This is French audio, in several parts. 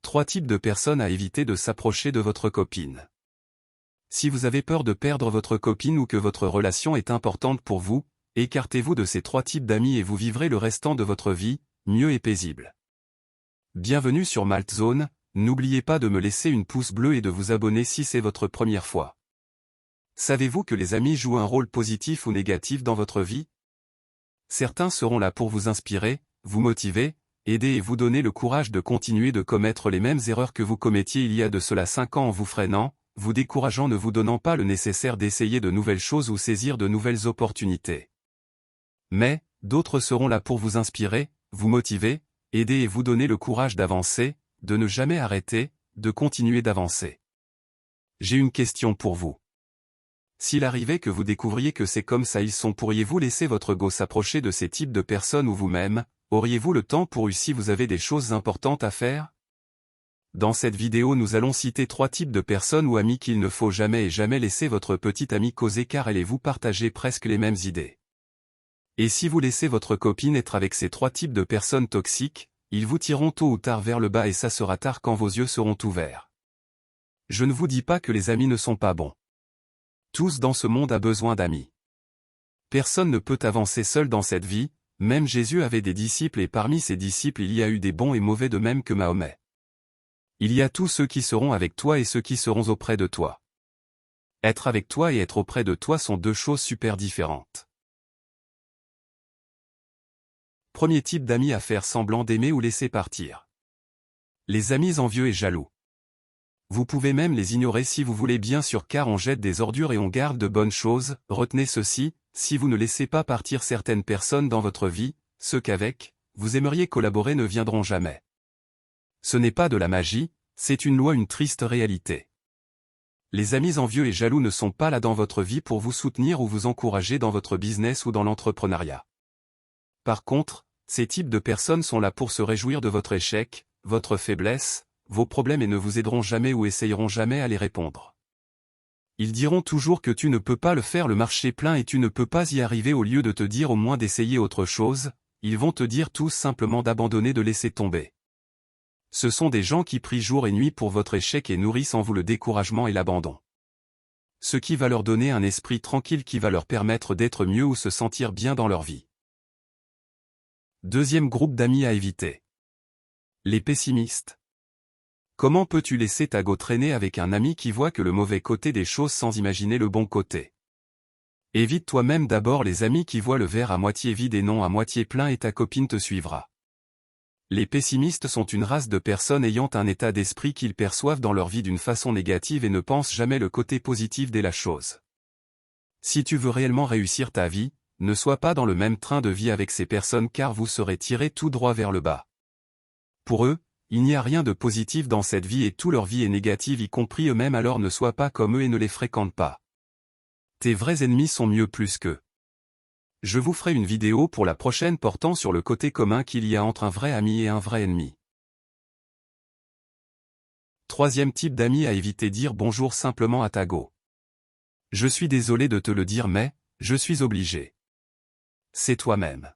3 types de personnes à éviter de s'approcher de votre copine. Si vous avez peur de perdre votre copine ou que votre relation est importante pour vous, écartez-vous de ces 3 types d'amis et vous vivrez le restant de votre vie, mieux et paisible. Bienvenue sur Maltzone, n'oubliez pas de me laisser une pouce bleu et de vous abonner si c'est votre première fois. Savez-vous que les amis jouent un rôle positif ou négatif dans votre vie? Certains seront là pour vous inspirer, vous motiver, aider et vous donner le courage de continuer de commettre les mêmes erreurs que vous commettiez il y a de cela 5 ans en vous freinant, vous décourageant, ne vous donnant pas le nécessaire d'essayer de nouvelles choses ou saisir de nouvelles opportunités. Mais, d'autres seront là pour vous inspirer, vous motiver, aider et vous donner le courage d'avancer, de ne jamais arrêter, de continuer d'avancer. J'ai une question pour vous. S'il arrivait que vous découvriez que c'est comme ça ils sont, pourriez-vous laisser votre ego s'approcher de ces types de personnes ou vous-même? Auriez-vous le temps pour eux si vous avez des choses importantes à faire? Dans cette vidéo nous allons citer 3 types de personnes ou amis qu'il ne faut jamais et jamais laisser votre petite amie causer car elle et vous partagez presque les mêmes idées. Et si vous laissez votre copine être avec ces 3 types de personnes toxiques, ils vous tireront tôt ou tard vers le bas et ça sera tard quand vos yeux seront ouverts. Je ne vous dis pas que les amis ne sont pas bons. Tous dans ce monde a besoin d'amis. Personne ne peut avancer seul dans cette vie. Même Jésus avait des disciples et parmi ses disciples il y a eu des bons et mauvais de même que Mahomet. Il y a tous ceux qui seront avec toi et ceux qui seront auprès de toi. Être avec toi et être auprès de toi sont 2 choses super différentes. Premier type d'amis à faire semblant d'aimer ou laisser partir. Les amis envieux et jaloux. Vous pouvez même les ignorer si vous voulez bien sûr car on jette des ordures et on garde de bonnes choses, retenez ceci. Si vous ne laissez pas partir certaines personnes dans votre vie, ceux qu'avec vous aimeriez collaborer ne viendront jamais. Ce n'est pas de la magie, c'est une loi, une triste réalité. Les amis envieux et jaloux ne sont pas là dans votre vie pour vous soutenir ou vous encourager dans votre business ou dans l'entrepreneuriat. Par contre, ces types de personnes sont là pour se réjouir de votre échec, votre faiblesse, vos problèmes et ne vous aideront jamais ou essayeront jamais à les répondre. Ils diront toujours que tu ne peux pas le faire, le marché plein et tu ne peux pas y arriver au lieu de te dire au moins d'essayer autre chose, ils vont te dire tous simplement d'abandonner, de laisser tomber. Ce sont des gens qui prient jour et nuit pour votre échec et nourrissent en vous le découragement et l'abandon. Ce qui va leur donner un esprit tranquille qui va leur permettre d'être mieux ou se sentir bien dans leur vie. Deuxième groupe d'amis à éviter. Les pessimistes. Comment peux-tu laisser ta go traîner avec un ami qui voit que le mauvais côté des choses sans imaginer le bon côté? Évite toi-même d'abord les amis qui voient le verre à moitié vide et non à moitié plein et ta copine te suivra. Les pessimistes sont une race de personnes ayant un état d'esprit qu'ils perçoivent dans leur vie d'une façon négative et ne pensent jamais le côté positif de la chose. Si tu veux réellement réussir ta vie, ne sois pas dans le même train de vie avec ces personnes car vous serez tirés tout droit vers le bas. Pour eux, il n'y a rien de positif dans cette vie et toute leur vie est négative y compris eux-mêmes, alors ne sois pas comme eux et ne les fréquente pas. Tes vrais ennemis sont mieux plus qu'eux. Je vous ferai une vidéo pour la prochaine portant sur le côté commun qu'il y a entre un vrai ami et un vrai ennemi. Troisième type d'amis à éviter, dire bonjour simplement à ta go. Je suis désolé de te le dire mais, je suis obligé. C'est toi-même.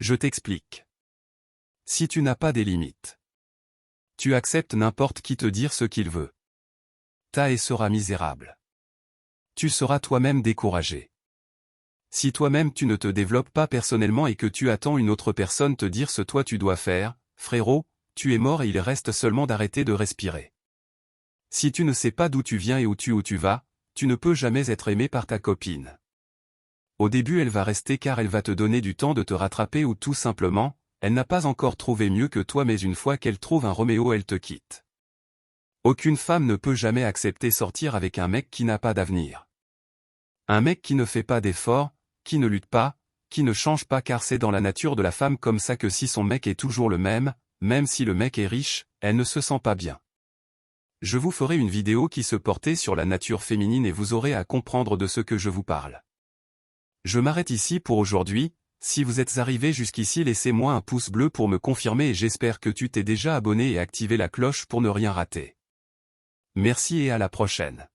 Je t'explique. Si tu n'as pas des limites, tu acceptes n'importe qui te dire ce qu'il veut. Ta et sera misérable. Tu seras toi-même découragé. Si toi-même tu ne te développes pas personnellement et que tu attends une autre personne te dire ce toi tu dois faire, frérot, tu es mort et il reste seulement d'arrêter de respirer. Si tu ne sais pas d'où tu viens et où tu vas, tu ne peux jamais être aimé par ta copine. Au début elle va rester car elle va te donner du temps de te rattraper ou tout simplement, elle n'a pas encore trouvé mieux que toi mais une fois qu'elle trouve un Roméo elle te quitte. Aucune femme ne peut jamais accepter sortir avec un mec qui n'a pas d'avenir. Un mec qui ne fait pas d'efforts, qui ne lutte pas, qui ne change pas car c'est dans la nature de la femme comme ça que si son mec est toujours le même si le mec est riche, elle ne se sent pas bien. Je vous ferai une vidéo qui se portait sur la nature féminine et vous aurez à comprendre de ce que je vous parle. Je m'arrête ici pour aujourd'hui. Si vous êtes arrivé jusqu'ici, laissez-moi un pouce bleu pour me confirmer et j'espère que tu t'es déjà abonné et activé la cloche pour ne rien rater. Merci et à la prochaine.